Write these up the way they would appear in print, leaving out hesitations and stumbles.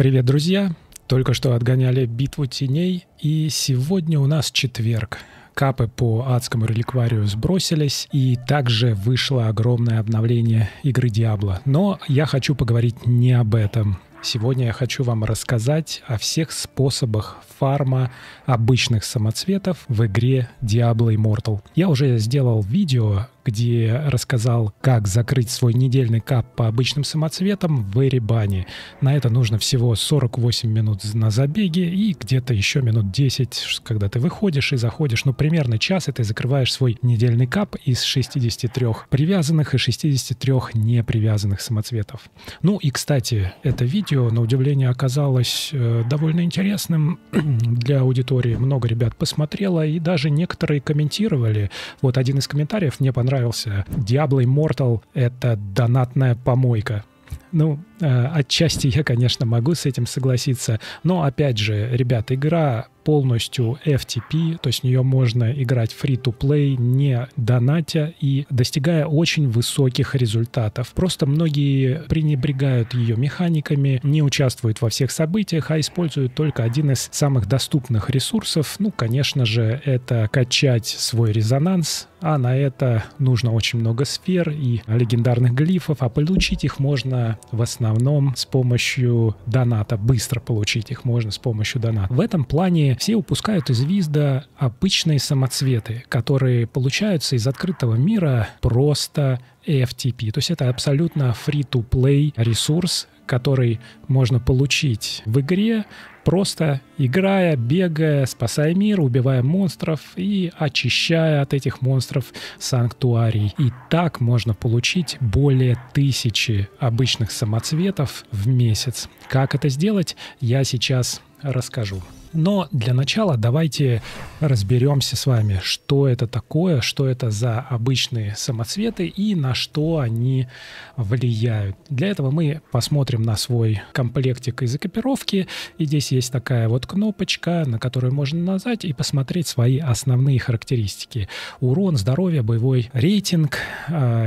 Привет, друзья! Только что отгоняли битву теней, и сегодня у нас четверг. Капы по адскому реликварию сбросились, и также вышло огромное обновление игры Diablo. Но я хочу поговорить не об этом. Сегодня я хочу вам рассказать о всех способах фарма обычных самоцветов в игре Diablo Immortal. Я уже сделал видео, где рассказал, как закрыть свой недельный кап по обычным самоцветам в Эребане. На это нужно всего 48 минут на забеге и где-то еще минут 10, когда ты выходишь и заходишь. Ну, примерно час, и ты закрываешь свой недельный кап из 63 привязанных и 63 не привязанных самоцветов. Ну и, кстати, это видео, на удивление, оказалось довольно интересным для аудитории. Много ребят посмотрело, и даже некоторые комментировали. Вот один из комментариев мне понравился. Diablo Immortal — это донатная помойка. Ну, отчасти я, конечно, могу с этим согласиться, но, опять же, ребята, игра полностью FTP, то есть в нее можно играть free-to-play, не донатя и достигая очень высоких результатов. Просто многие пренебрегают ее механиками, не участвуют во всех событиях, а используют только один из самых доступных ресурсов. Ну, конечно же, это качать свой резонанс, а на это нужно очень много сфер и легендарных глифов, а получить их можно в основном с помощью доната. Быстро получить их можно с помощью доната. В этом плане все упускают из вида обычные самоцветы, которые получаются из открытого мира просто FTP. То есть это абсолютно free-to-play ресурс, который можно получить в игре, просто играя, бегая, спасая мир, убивая монстров и очищая от этих монстров санктуарий. И так можно получить более 1000 обычных самоцветов в месяц. Как это сделать, я сейчас расскажу. Но для начала давайте разберемся с вами, что это такое, что это за обычные самоцветы и на что они влияют. Для этого мы посмотрим на свой комплектик из экипировки. И здесь есть такая вот кнопочка, на которую можно нажать и посмотреть свои основные характеристики. Урон, здоровье, боевой рейтинг,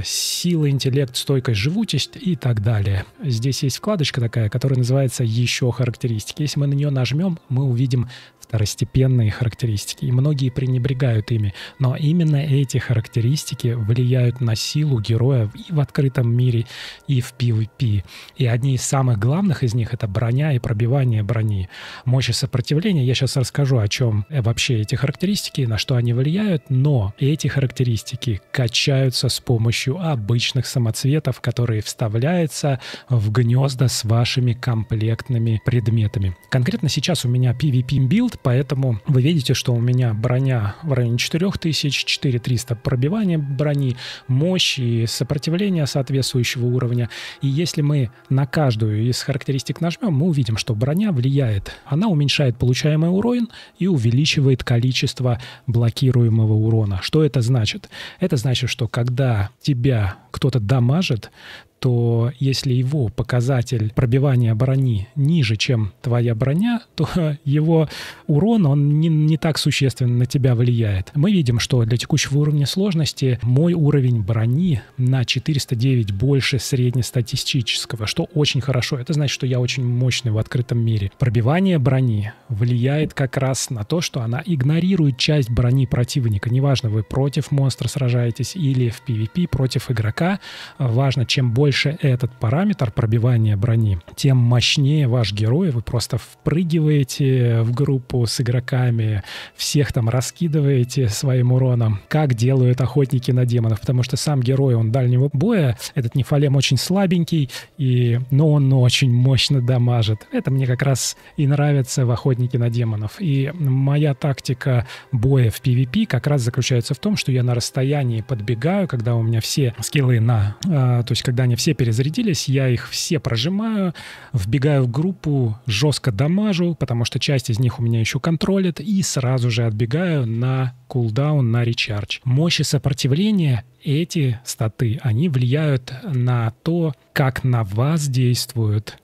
сила, интеллект, стойкость, живучесть и так далее. Здесь есть вкладочка такая, которая называется «Еще характеристики». Если мы на нее нажмем, мы увидим второстепенные характеристики, и многие пренебрегают ими. Но именно эти характеристики влияют на силу героя и в открытом мире, и в PvP. И одни из самых главных из них — это броня и пробивание брони. Мощь и сопротивление. Я сейчас расскажу, о чем вообще эти характеристики, на что они влияют, но эти характеристики качаются с помощью обычных самоцветов, которые вставляются в гнезда с вашими комплектными предметами. Конкретно сейчас у меня PvP-билд, поэтому вы видите, что у меня броня в районе 4000, 4300 пробивания брони, мощь и сопротивление соответствующего уровня. И если мы на каждую из характеристик нажмем, мы увидим, что броня влияет. Она уменьшает получаемый урон и увеличивает количество блокируемого урона. Что это значит? Это значит, что когда тебя кто-то дамажит, то если его показатель пробивания брони ниже, чем твоя броня, то его урон, он не так существенно на тебя влияет. Мы видим, что для текущего уровня сложности мой уровень брони на 409 больше среднестатистического, что очень хорошо. Это значит, что я очень мощный в открытом мире. Пробивание брони влияет как раз на то, что она игнорирует часть брони противника. Неважно, вы против монстра сражаетесь или в PvP против игрока. Важно, чем больше этот параметр пробивания брони, тем мощнее ваш герой. Вы просто впрыгиваете в группу с игроками, всех там раскидываете своим уроном, как делают охотники на демонов, потому что сам герой, он дальнего боя, этот Нефалем очень слабенький, но он очень мощно дамажит. Это мне как раз и нравится в охотнике на демонов. И моя тактика боя в PvP как раз заключается в том, что я на расстоянии подбегаю, когда у меня все скиллы то есть когда они все перезарядились, я их все прожимаю, вбегаю в группу, жестко дамажу, потому что часть из них у меня еще контролит, и сразу же отбегаю на кулдаун, на речардж. Мощь и сопротивление, эти статы, они влияют на то, как на вас действуют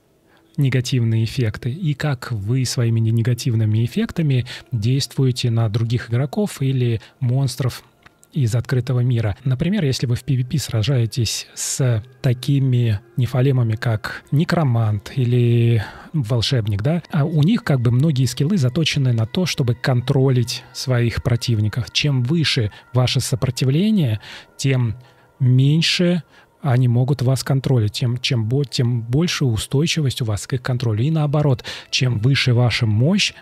негативные эффекты и как вы своими негативными эффектами действуете на других игроков или монстров из открытого мира. Например, если вы в PvP сражаетесь с такими нефалемами, как некромант или волшебник, да, а у них как бы многие скиллы заточены на то, чтобы контролить своих противников. Чем выше ваше сопротивление, тем меньше они могут вас контролить, тем больше устойчивость у вас к их контролю. И наоборот, чем выше ваша мощь,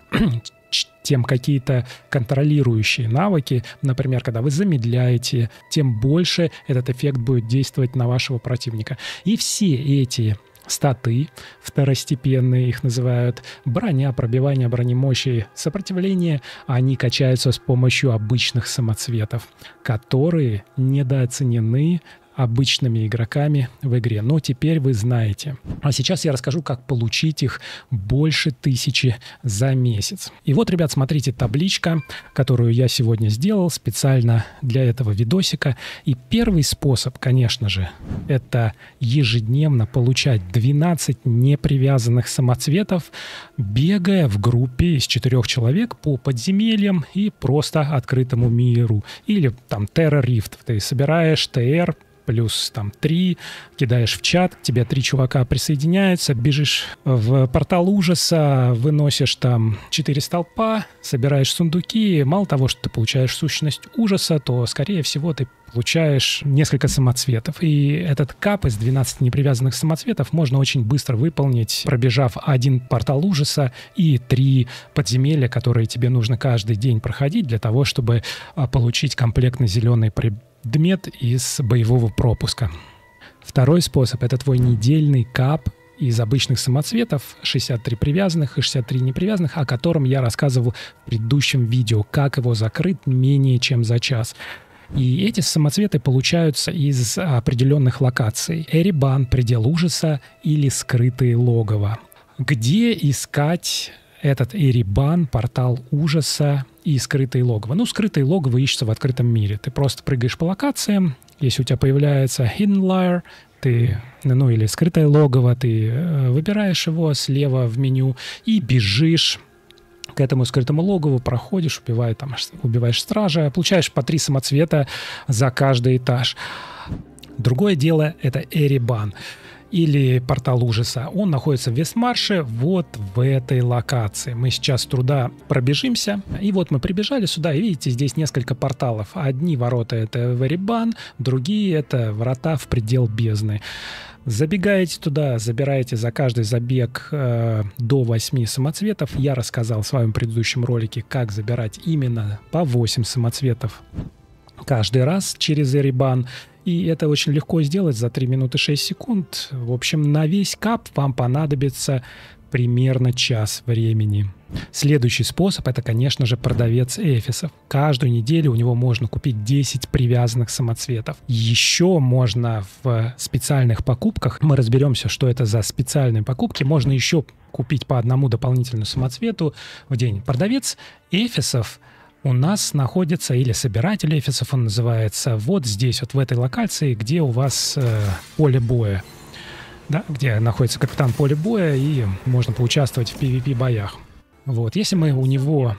тем какие-то контролирующие навыки, например, когда вы замедляете, тем больше этот эффект будет действовать на вашего противника. И все эти статы, второстепенные их называют, броня, пробивание бронемощи, сопротивление, они качаются с помощью обычных самоцветов, которые недооценены обычными игроками в игре. Но теперь вы знаете. А сейчас я расскажу, как получить их больше 1000 за месяц. И вот, ребят, смотрите, табличка, которую я сегодня сделал специально для этого видосика. И первый способ, конечно же, это ежедневно получать 12 непривязанных самоцветов, бегая в группе из 4 человек по подземельям и просто открытому миру. Или там Terra Rift. Ты собираешь ТР, плюс там 3, кидаешь в чат, к тебе 3 чувака присоединяются, бежишь в портал ужаса, выносишь там 4 столпа, собираешь сундуки. Мало того, что ты получаешь сущность ужаса, то, скорее всего, ты получаешь несколько самоцветов. И этот кап из 12 непривязанных самоцветов можно очень быстро выполнить, пробежав 1 портал ужаса и 3 подземелья, которые тебе нужно каждый день проходить для того, чтобы получить комплектный зеленый предмет из боевого пропуска. Второй способ — это твой недельный кап из обычных самоцветов, 63 привязанных и 63 непривязанных, о котором я рассказывал в предыдущем видео, как его закрыть менее чем за час. И эти самоцветы получаются из определенных локаций: Эребан, Предел ужаса или Скрытые логово. Где искать этот Эребан, портал ужаса и скрытые логово? Ну, скрытые логово ищутся в открытом мире. Ты просто прыгаешь по локациям, если у тебя появляется Hidden Lair, ну или скрытое логово, ты выбираешь его слева в меню и бежишь к этому скрытому логову, проходишь, убиваешь стража, получаешь по 3 самоцвета за каждый этаж. Другое дело — это Эребан или портал ужаса. Он находится в Вестмарше, вот в этой локации. Мы сейчас туда пробежимся. И вот мы прибежали сюда, и видите, здесь несколько порталов. Одни ворота — это в Эребан, другие — это врата в предел бездны. Забегаете туда, забираете за каждый забег до 8 самоцветов. Я рассказал в своем предыдущем ролике, как забирать именно по 8 самоцветов каждый раз через Эребан. И это очень легко сделать за 3 минуты 6 секунд. В общем, на весь кап вам понадобится примерно час времени. Следующий способ — это, конечно же, продавец эфисов. Каждую неделю у него можно купить 10 привязанных самоцветов. Еще можно в специальных покупках, мы разберемся, что это за специальные покупки, можно еще купить по одному дополнительному самоцвету в день. Продавец эфисов у нас находится, или собиратель эфисов он называется, вот здесь, вот в этой локации, где у вас поле боя. Да, где находится капитан поля боя, и можно поучаствовать в PvP-боях. Вот, если мы у него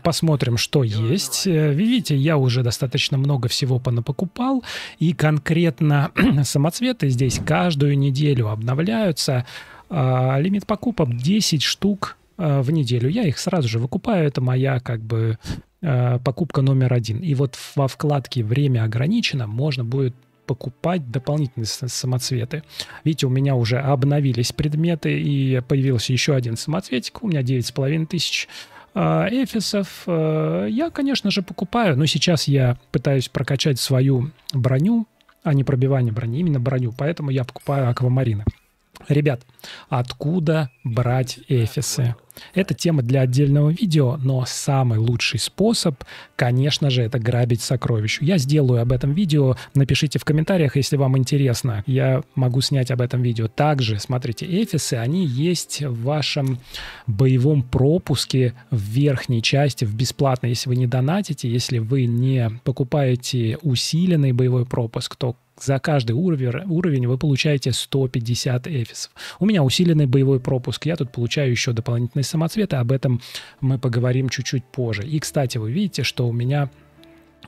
посмотрим, что есть, видите, я уже достаточно много всего понапокупал, и конкретно самоцветы здесь каждую неделю обновляются. Лимит покупок 10 штук в неделю. Я их сразу же выкупаю, это моя покупка номер 1. И вот во вкладке «Время ограничено» можно будет покупать дополнительные самоцветы. Видите, у меня уже обновились предметы, и появился еще один самоцветик. У меня 9500 эфисов. Я, конечно же, покупаю, но сейчас я пытаюсь прокачать свою броню, а не пробивание брони, именно броню, поэтому я покупаю аквамарины. Ребят, откуда брать эфисы? Это тема для отдельного видео, но самый лучший способ, конечно же, это грабить сокровища. Я сделаю об этом видео, напишите в комментариях, если вам интересно. Я могу снять об этом видео. Также, смотрите, эфисы, они есть в вашем боевом пропуске в верхней части, в бесплатно. Если вы не донатите, если вы не покупаете усиленный боевой пропуск, то за каждый уровень вы получаете 150 эфисов. У меня усиленный боевой пропуск, я тут получаю еще дополнительные самоцветы, об этом мы поговорим чуть-чуть позже. И, кстати, вы видите, что у меня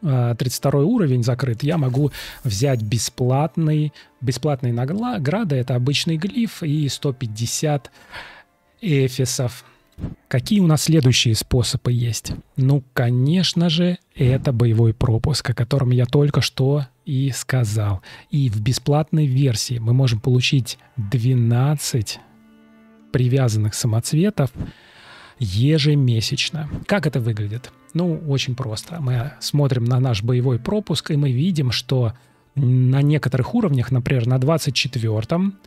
32 уровень закрыт, я могу взять бесплатные награды. Это обычный глиф и 150 эфисов. Какие у нас следующие способы есть? Ну, конечно же, это боевой пропуск, о котором я только что и сказал. И в бесплатной версии мы можем получить 12 привязанных самоцветов ежемесячно. Как это выглядит? Ну, очень просто. Мы смотрим на наш боевой пропуск, и мы видим, что на некоторых уровнях, например, на 24-м,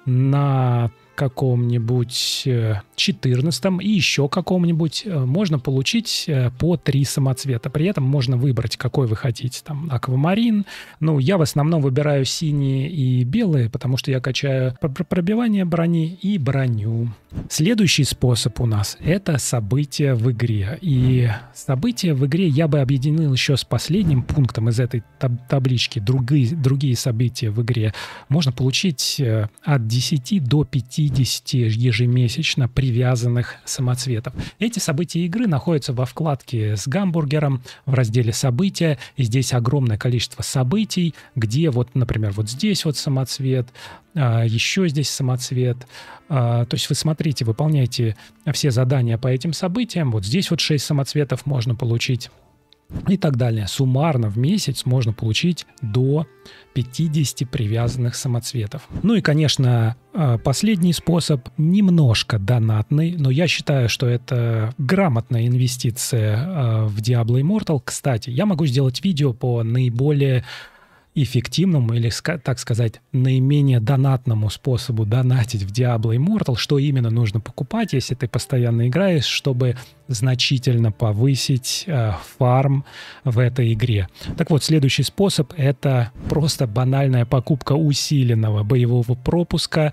на каком-нибудь 14-м и еще каком-нибудь можно получить по 3 самоцвета. При этом можно выбрать, какой вы хотите. Там аквамарин. Ну, я в основном выбираю синие и белые, потому что я качаю пробивание брони и броню. Следующий способ у нас — это события в игре. И события в игре я бы объединил еще с последним пунктом из этой таблички. Другие события в игре можно получить от 10 до 50 ежемесячно привязанных самоцветов. Эти события игры находятся во вкладке с гамбургером в разделе «События». И здесь огромное количество событий, где вот, например, вот здесь вот самоцвет, еще здесь самоцвет. То есть вы смотрите, выполняете все задания по этим событиям. Вот здесь вот 6 самоцветов можно получить. И так далее. Суммарно в месяц можно получить до 50 привязанных самоцветов. Ну и, конечно, последний способ немножко донатный, но я считаю, что это грамотная инвестиция в Diablo Immortal. Кстати, я могу сделать видео по наиболее эффективному или, так сказать, наименее донатному способу донатить в Diablo Immortal, что именно нужно покупать, если ты постоянно играешь, чтобы значительно повысить фарм в этой игре. Так вот, следующий способ — это просто банальная покупка усиленного боевого пропуска.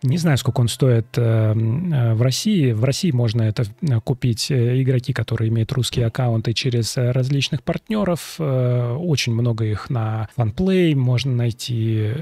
Не знаю, сколько он стоит в России. В России можно это купить игроки, которые имеют русские аккаунты, через различных партнеров. Очень много их на FunPlay. Можно найти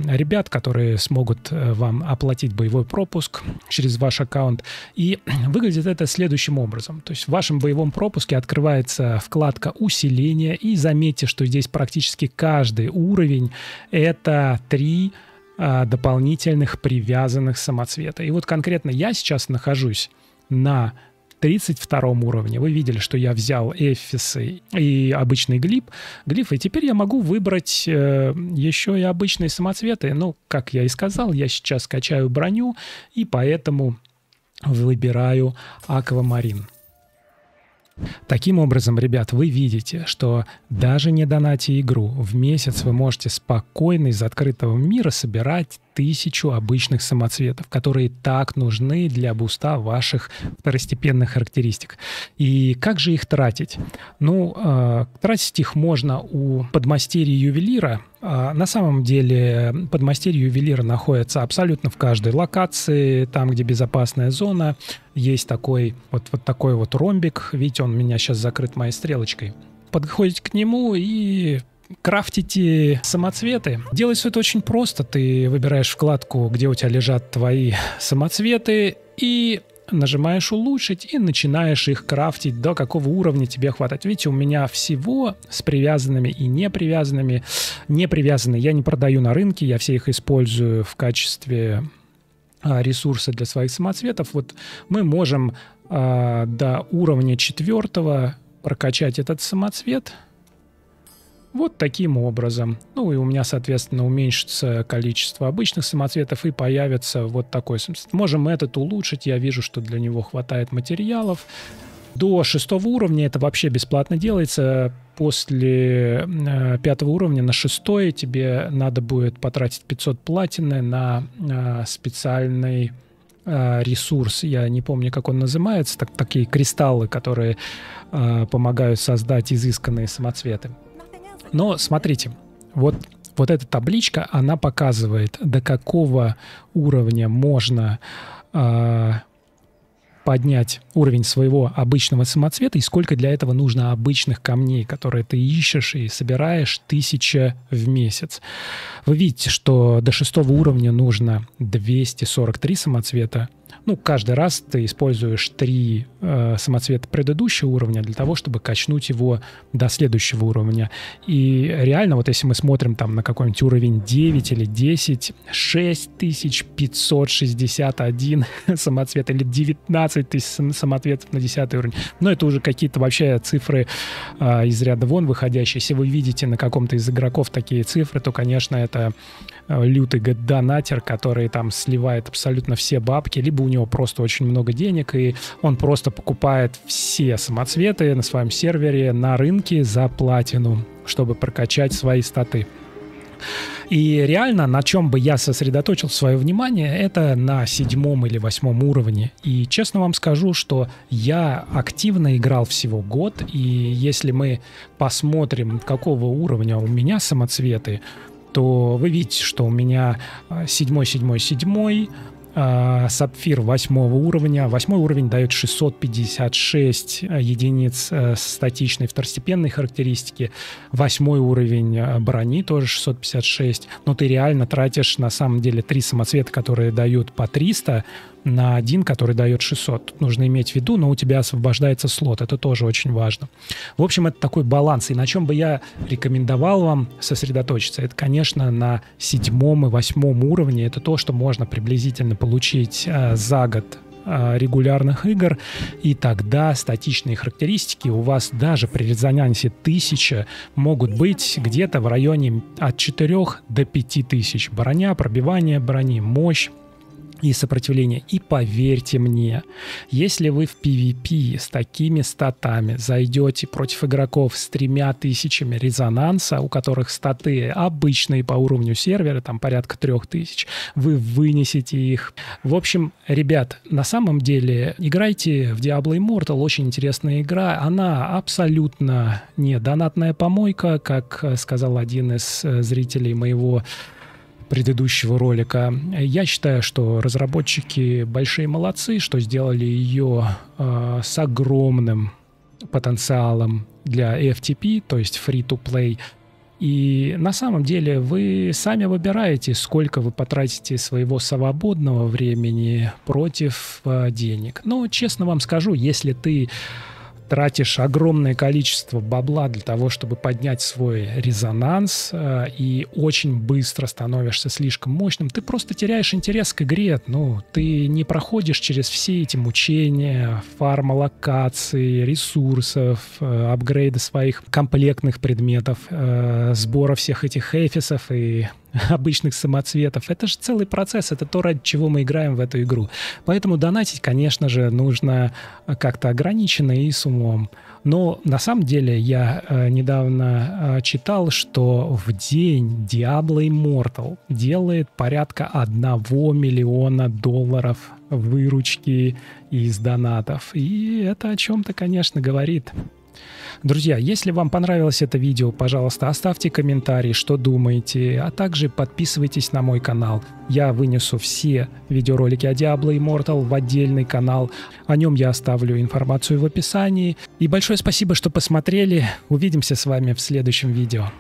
ребят, которые смогут вам оплатить боевой пропуск через ваш аккаунт. И выглядит это следующим образом. То есть в вашем боевом пропуске открывается вкладка «Усиление». И заметьте, что здесь практически каждый уровень — это 3 дополнительных привязанных самоцвета. И вот конкретно я сейчас нахожусь на 32 уровне. Вы видели, что я взял эфисы и обычный глиф, и теперь я могу выбрать еще и обычные самоцветы. Ну, как я и сказал, я сейчас качаю броню, и поэтому выбираю аквамарин. Таким образом, ребят, вы видите, что даже не донатя игру, в месяц вы можете спокойно из открытого мира собирать 1000 обычных самоцветов, которые так нужны для буста ваших второстепенных характеристик. И как же их тратить? Ну, тратить их можно у подмастерья ювелира. На самом деле подмастерье ювелира находится абсолютно в каждой локации, там, где безопасная зона. Есть такой вот такой вот ромбик. Видите, он у меня сейчас закрыт моей стрелочкой. Подходите к нему и крафтите самоцветы. Делается это очень просто. Ты выбираешь вкладку, где у тебя лежат твои самоцветы, и нажимаешь «Улучшить» и начинаешь их крафтить, до какого уровня тебе хватает. Видите, у меня всего с привязанными и непривязанными. Непривязанные я не продаю на рынке, я все их использую в качестве ресурса для своих самоцветов. Вот мы можем до уровня 4 прокачать этот самоцвет вот таким образом. Ну и у меня, соответственно, уменьшится количество обычных самоцветов и появится вот такой самоцвет. Можем этот улучшить. Я вижу, что для него хватает материалов. До 6 уровня это вообще бесплатно делается. После 5 уровня на 6 тебе надо будет потратить 500 платины на специальный ресурс. Я не помню, как он называется. Такие кристаллы, которые помогают создать изысканные самоцветы. Но смотрите, вот эта табличка, она показывает, до какого уровня можно поднять уровень своего обычного самоцвета и сколько для этого нужно обычных камней, которые ты ищешь и собираешь 1000 в месяц. Вы видите, что до 6-го уровня нужно 243 самоцвета. Ну, каждый раз ты используешь 3 самоцвета предыдущего уровня для того, чтобы качнуть его до следующего уровня. И реально, вот если мы смотрим там на какой-нибудь уровень 9 или 10, 6561 самоцвет или 19 тысяч самоцветов на 10 уровень. Но это уже какие-то вообще цифры из ряда вон выходящие. Если вы видите на каком-то из игроков такие цифры, то, конечно, это лютый донатер, который там сливает абсолютно все бабки, либо у него просто очень много денег, и он просто покупает все самоцветы на своем сервере на рынке за платину, чтобы прокачать свои статы. И реально, на чем бы я сосредоточил свое внимание, это на 7 или 8 уровне. И честно вам скажу, что я активно играл всего год, и если мы посмотрим, какого уровня у меня самоцветы, то вы видите, что у меня 7, сапфир 8 уровня. 8 уровень дает 656 единиц статичной второстепенной характеристики. 8 уровень брони тоже 656. Но ты реально тратишь на самом деле 3 самоцвета, которые дают по 300, на один, который дает 600. Тут нужно иметь в виду, но у тебя освобождается слот. Это тоже очень важно. В общем, это такой баланс. И на чем бы я рекомендовал вам сосредоточиться? Это, конечно, на 7 и 8 уровне. Это то, что можно приблизительно получить за год регулярных игр, и тогда статичные характеристики у вас даже при резонансе 1000 могут быть где-то в районе от 4 до 5000. Броня, пробивание брони, мощь и сопротивление. И поверьте мне, если вы в PvP с такими статами зайдете против игроков с 3000 резонанса, у которых статы обычные по уровню сервера, там порядка 3000, вы вынесете их. В общем, ребят, на самом деле играйте в Diablo Immortal, очень интересная игра. Она абсолютно не донатная помойка, как сказал один из зрителей моего предыдущего ролика. Я считаю, что разработчики большие молодцы, что сделали ее с огромным потенциалом для FTP, то есть free-to-play. И на самом деле вы сами выбираете, сколько вы потратите своего свободного времени против денег. Но честно вам скажу, если ты тратишь огромное количество бабла для того, чтобы поднять свой резонанс, и очень быстро становишься слишком мощным, ты просто теряешь интерес к игре. Ну, ты не проходишь через все эти мучения, фарма локаций, ресурсов, апгрейда своих комплектных предметов, сбора всех этих эфисов и обычных самоцветов. Это же целый процесс, это то, ради чего мы играем в эту игру. Поэтому донатить, конечно же, нужно как-то ограниченно и с умом. Но на самом деле я недавно читал, что в день Diablo Immortal делает порядка $1 миллиона выручки из донатов. И это о чем-то, конечно, говорит. Друзья, если вам понравилось это видео, пожалуйста, оставьте комментарий, что думаете, а также подписывайтесь на мой канал. Я вынесу все видеоролики о Diablo Immortal в отдельный канал. О нем я оставлю информацию в описании. И большое спасибо, что посмотрели. Увидимся с вами в следующем видео.